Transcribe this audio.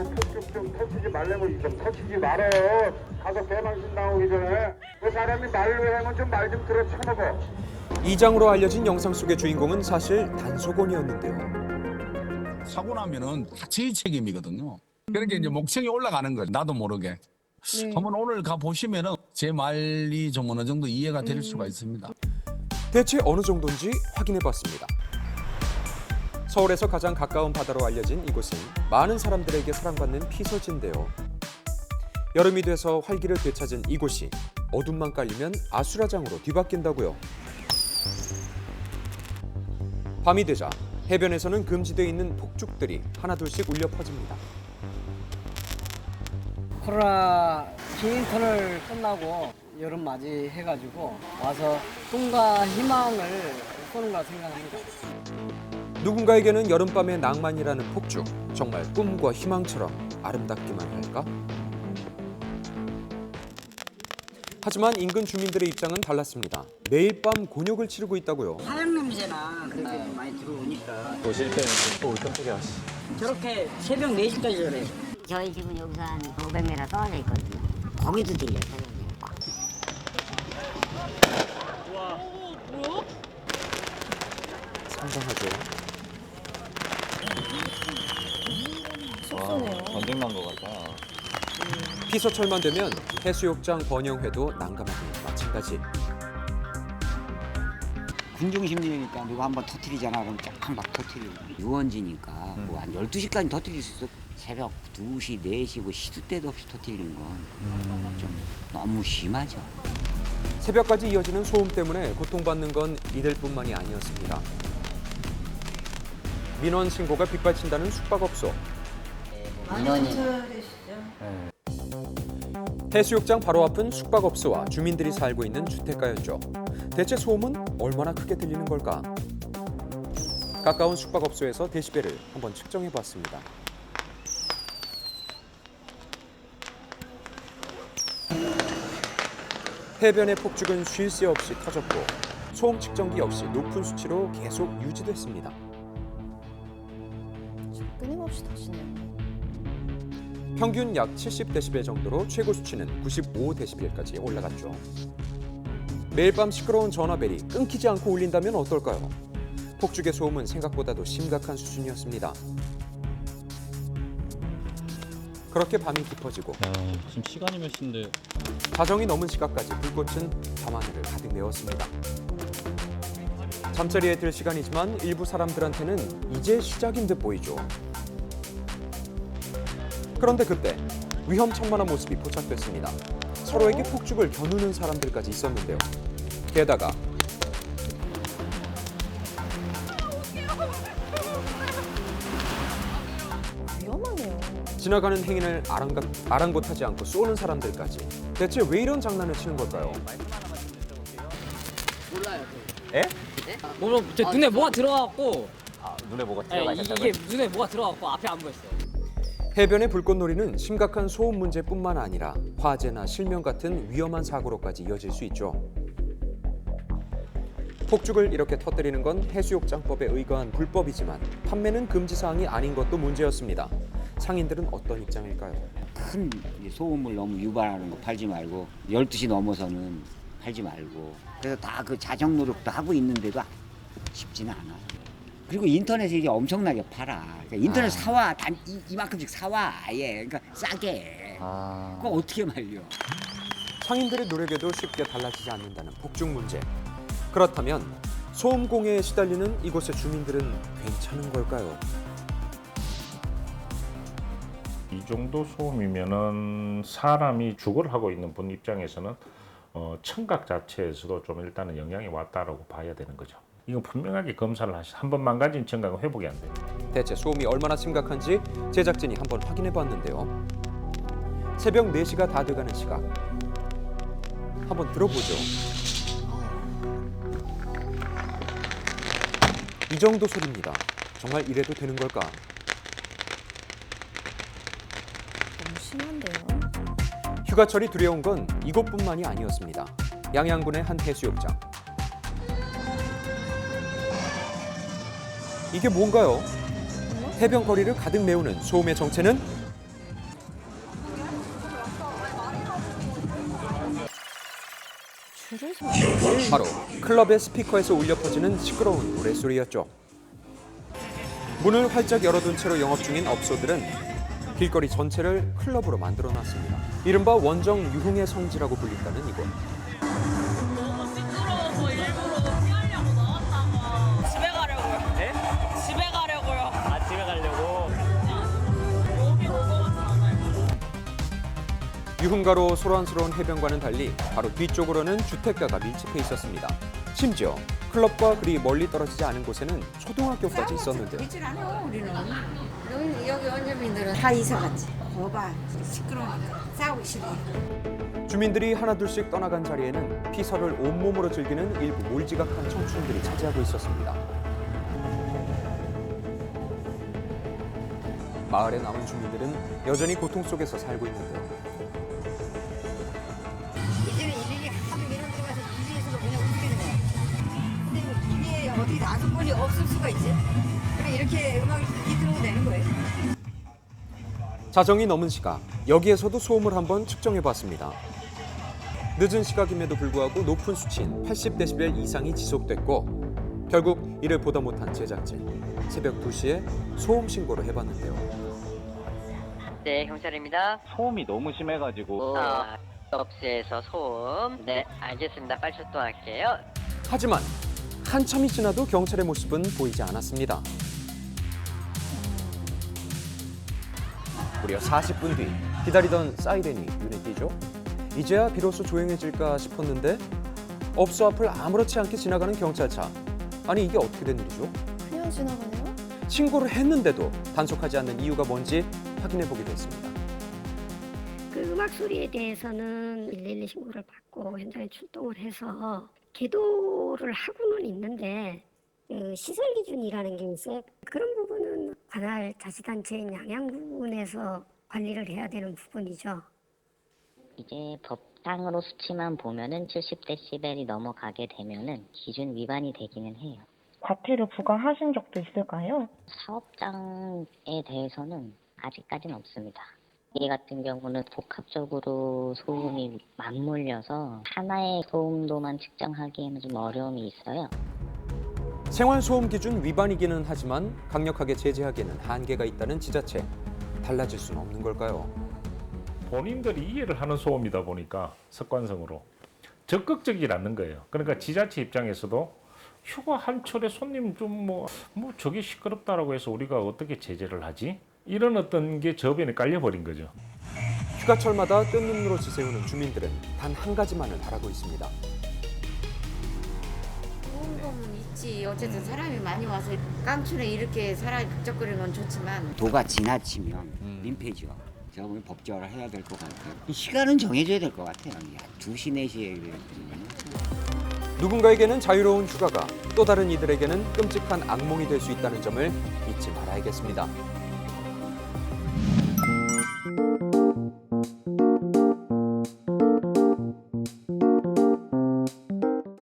폭죽 좀 터치지 말라면 좀 터치지 말아요. 가서 개망신 나오기 전에. 그 사람이 말로 하면 좀 말 좀 들어 쳐먹어. 이장으로 알려진 영상 속의 주인공은 사실 단속원이었는데요. 사고 나면은 다 제 책임이거든요. 그러니까 이제 목청이 올라가는 거예요. 나도 모르게. 한번 오늘 가 보시면은 제 말이 좀 어느 정도 이해가 될 수가 있습니다. 대체 어느 정도인지 확인해봤습니다. 서울에서 가장 가까운 바다로 알려진 이곳은 많은 사람들에게 사랑받는 피서지인데요. 여름이 돼서 활기를 되찾은 이곳이 어둠만 깔리면 아수라장으로 뒤바뀐다고요. 밤이 되자 해변에서는 금지되어 있는 폭죽들이 하나둘씩 울려 퍼집니다. 코로나 긴 터널 끝나고 여름 맞이해가지고 와서 꿈과 희망을 쏘는 거라 생각합니다. 누군가에게는 여름밤의 낭만이라는 폭죽, 정말 꿈과 희망처럼 아름답기만 할까? 하지만 인근 주민들의 입장은 달랐습니다. 매일 밤 곤욕을 치르고 있다고요. 화양 냄새나 그렇게 많이 들어오니까 오실 때는 또 깜짝이 야. 저렇게 새벽 4시까지 저래. 저희 집은 여기서 한 500m 떨어져 있거든요. 거기도 들려요, 새벽에. 상당하죠. 전쟁 난 것 같아. 피서철만 되면 해수욕장 번영회도 난감하기 마찬가지. 군중 심리니까 누가 한번 터트리잖아 그럼 쫙막 터트리고 유원지니까 뭐 한 12시까지 터트릴 수 있어. 새벽 2시, 4시 뭐 시도 때도 없이 터트리는 건 좀 너무 심하죠. 새벽까지 이어지는 소음 때문에 고통받는 건 이들뿐만이 아니었습니다. 민원 신고가 빗발친다는 숙박업소. 민원이 해수욕장 바로 앞은 숙박업소와 주민들이 살고 있는 주택가였죠. 대체 소음은 얼마나 크게 들리는 걸까? 가까운 숙박업소에서 데시벨을 한번 측정해봤습니다. 해변의 폭죽은 쉴 새 없이 터졌고 소음 측정기 역시 높은 수치로 계속 유지됐습니다. 끊임없이 터지네요. 평균 약 70데시벨 정도로 최고 수치는 95데시벨까지 올라갔죠. 매일 밤 시끄러운 전화벨이 끊기지 않고 울린다면 어떨까요? 폭죽의 소음은 생각보다도 심각한 수준이었습니다. 그렇게 밤이 깊어지고 지금 시간이 몇 시인데. 자정이 넘은 시각까지 불꽃은 밤하늘을 가득 메웠습니다. 잠자리에 들 시간이지만 일부 사람들한테는 이제 시작인 듯 보이죠. 그런데 그때 위험천만한 모습이 포착됐습니다. 서로에게 폭죽을 겨누는 사람들까지 있었는데요. 게다가 위험하네요. 지나가는 행인을 아랑곳하지 않고 쏘는 사람들까지. 대체 왜 이런 장난을 치는 걸까요? 몰라요. 에? 뭐, 제 눈에 뭐가 들어갔고, 눈에 뭐가 이게 눈에 뭐가 들어갔고 앞에 안 보였어요. 해변의 불꽃놀이는 심각한 소음 문제뿐만 아니라 화재나 실명 같은 위험한 사고로까지 이어질 수 있죠. 폭죽을 이렇게 터뜨리는 건 해수욕장법에 의거한 불법이지만 판매는 금지 사항이 아닌 것도 문제였습니다. 상인들은 어떤 입장일까요? 큰 소음을 너무 유발하는 거 팔지 말고 12시 넘어서는 팔지 말고 그래서 다 그 자정 노력도 하고 있는데도 쉽지는 않아. 그리고 인터넷에 이게 엄청나게 팔아. 그러니까 인터넷 사와 이만큼씩 사와 아예 그러니까 싸게. 그거 어떻게 말려? 상인들의 노력에도 쉽게 달라지지 않는다는 폭죽 문제. 그렇다면 소음 공해에 시달리는 이곳의 주민들은 괜찮은 걸까요? 이 정도 소음이면은 사람이 주거를 하고 있는 분 입장에서는 청각 자체에서도 좀 일단은 영향이 왔다라고 봐야 되는 거죠. 이건 분명하게 검사를 한번 망가진 청각은 회복이 안 됩니다. 대체 소음이 얼마나 심각한지 제작진이 한번 확인해봤는데요. 새벽 4시가 다 돼가는 시각. 한번 들어보죠. 이 정도 소리입니다. 정말 이래도 되는 걸까? 너무 심한데요. 휴가철이 두려운 건 이곳뿐만이 아니었습니다. 양양군의 한 해수욕장. 이게 뭔가요? 해변 거리를 가득 메우는 소음의 정체는 부르지 마. 바로 클럽의 스피커에서 울려 퍼지는 시끄러운 노랫소리였죠. 문을 활짝 열어둔 채로 영업 중인 업소들은 길거리 전체를 클럽으로 만들어놨습니다. 이른바 원정 유흥의 성지라고 불린다는 이곳. 너무 시끄러워서 일부러 피하려고 나왔다가 집에 가려고요. 네? 집에 가려고요. 아, 집에 가려고? 여기 올 것 같지 않아요? 유흥가로 소란스러운 해변과는 달리 바로 뒤쪽으로는 주택가가 밀집해 있었습니다. 심지어 클럽과 그리 멀리 떨어지지 않은 곳에는 초등학교까지 있었는데요. 있질 않아 우리는. 여기 원주민들은 다 이사 갔지. 거봐 시끄러우니까 싸우기 싫어. 주민들이 하나둘씩 떠나간 자리에는 피서를 온몸으로 즐기는 일부 몰지각한 청춘들이 차지하고 있었습니다. 마을에 남은 주민들은 여전히 고통 속에서 살고 있는데요. 이제는 일일이 하도 이런 데 가서 이리에서도 그냥 웃기는 거야. 근데 이게 어디 나서권이 없을 수가 있지? 그래 이렇게 음악이 들어도 되는 거예요. 자정이 넘은 시각, 여기에서도 소음을 한번 측정해봤습니다. 늦은 시각임에도 불구하고 높은 수치인 80데시벨 이상이 지속됐고 결국 이를 보다 못한 제작진, 새벽 2시에 소음 신고를 해봤는데요. 네, 경찰입니다. 소음이 너무 심해가지고. 업소에서 소음. 네, 알겠습니다. 빨리 출동할게요. 하지만 한참이 지나도 경찰의 모습은 보이지 않았습니다. 무려 40분 뒤 기다리던 사이렌이 눈에 띄죠. 이제야 비로소 조용해질까 싶었는데 업소 앞을 아무렇지 않게 지나가는 경찰차. 아니 이게 어떻게 된 일이죠? 그냥 지나가네요? 신고를 했는데도 단속하지 않는 이유가 뭔지 확인해 보기로 했습니다. 그 음악 소리에 대해서는 112 신고를 받고 현장에 출동을 해서 계도를 하고는 있는데 그 시설 기준이라는 게 있어요. 그런 부분은 관할 자치단체인 양양군에서 관리를 해야 되는 부분이죠. 이게 법상으로 수치만 보면은 70데시벨이 넘어가게 되면은 기준 위반이 되기는 해요. 과태료 부과하신 적도 있을까요? 사업장에 대해서는 아직까지는 없습니다. 이 같은 경우는 복합적으로 소음이 맞물려서 하나의 소음도만 측정하기에는 좀 어려움이 있어요. 생활소음 기준 위반이기는 하지만 강력하게 제재하기에는 한계가 있다는 지자체. 달라질 수는 없는 걸까요? 본인들이 이해를 하는 소음이다 보니까 습관성으로 적극적이지 않는 거예요. 그러니까 지자체 입장에서도 휴가 한철에 손님 좀 뭐 저게 시끄럽다라고 해서 우리가 어떻게 제재를 하지? 이런 어떤 게 저변에 깔려버린 거죠. 휴가철마다 뜬 눈으로 지새우는 주민들은 단 한 가지만을 바라고 있습니다. 좋은 거는 있지. 어쨌든 사람이 많이 와서 깡촌에 이렇게 사람이 북적거리는 건 좋지만 도가 지나치면 민폐죠. 제가 보면 법제화를 해야 될 것 같아요. 시간은 정해줘야 될 것 같아요. 2시, 4시에 누군가에게는 자유로운 휴가가 또 다른 이들에게는 끔찍한 악몽이 될 수 있다는 점을 잊지 말아야겠습니다.